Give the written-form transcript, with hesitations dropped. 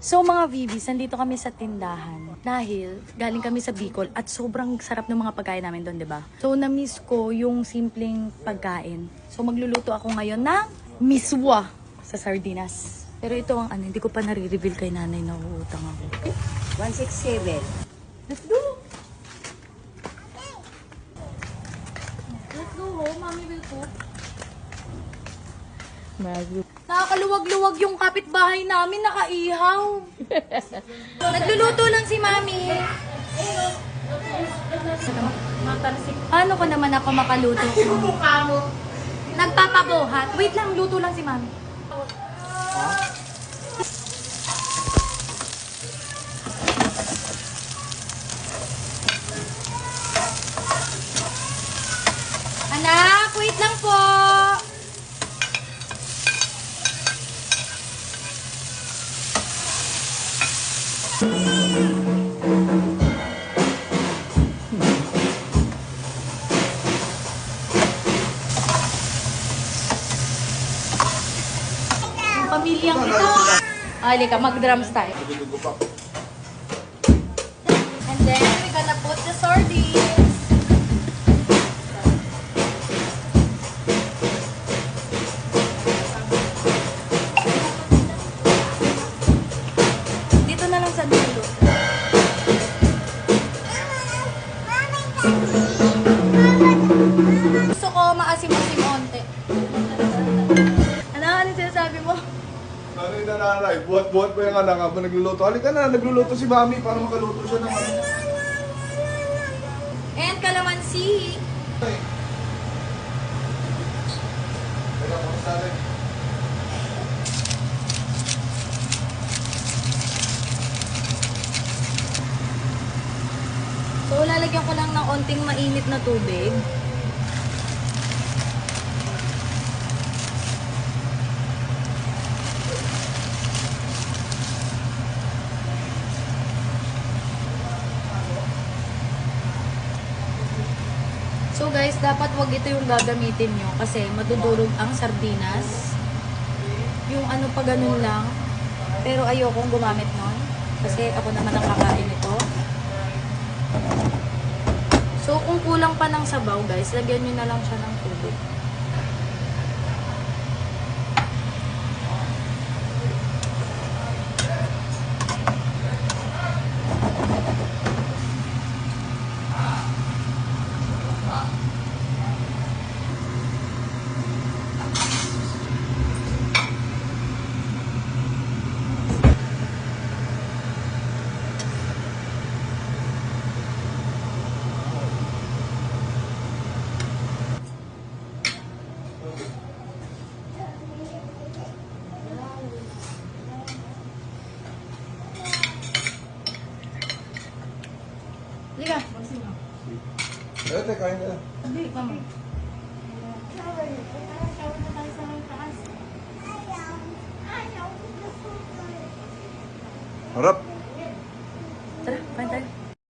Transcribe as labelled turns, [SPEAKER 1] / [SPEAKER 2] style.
[SPEAKER 1] So mga Vibis, nandito kami sa tindahan dahil galing kami sa Bicol at sobrang sarap ng mga pagkain namin doon, 'di ba? So na-miss ko yung simpleng pagkain. So magluluto ako ngayon ng miswa sa sardinas. Pero ito ang ano, hindi ko pa nare-reveal kay nanay na uutang ako.
[SPEAKER 2] 167.
[SPEAKER 1] Let's go! Let's go home, Mommy will cook. Nakakaluwag-luwag yung kapitbahay namin, nakaihaw. Nagluluto lang si Mami. Paano ko naman ako makaluto? Nagpapabuhat. Wait lang, luto lang si Mami. Anak, wait lang po. Ang pamilyang ito. Halika, mag-drums tayo. And then, we're gonna put the sardines. Dito na lang sa dulo. Gusto ko maasim-asim onte. Ano sinasabi mo?
[SPEAKER 3] Nanay na nanay, buhat-buhat pa yung anak habang nagluluto. Halika na, nagluluto si Mami para makaluto siya ng ano.
[SPEAKER 1] And kalamansi.
[SPEAKER 3] Ay. Teka, kamusta natin?
[SPEAKER 1] So, lalagyan ko lang ng onting mainit na tubig. So guys, dapat wag ito yung gagamitin nyo kasi madudurog ang sardinas. Yung ano pa ganun lang. Pero ayokong gumamit nun kasi ako naman ang kakain ito. So kung kulang pa ng sabaw guys, lagyan nyo na lang siya ng tubig. Liga.
[SPEAKER 3] Teka, kain na.
[SPEAKER 1] Hindi, mama.
[SPEAKER 3] Harap.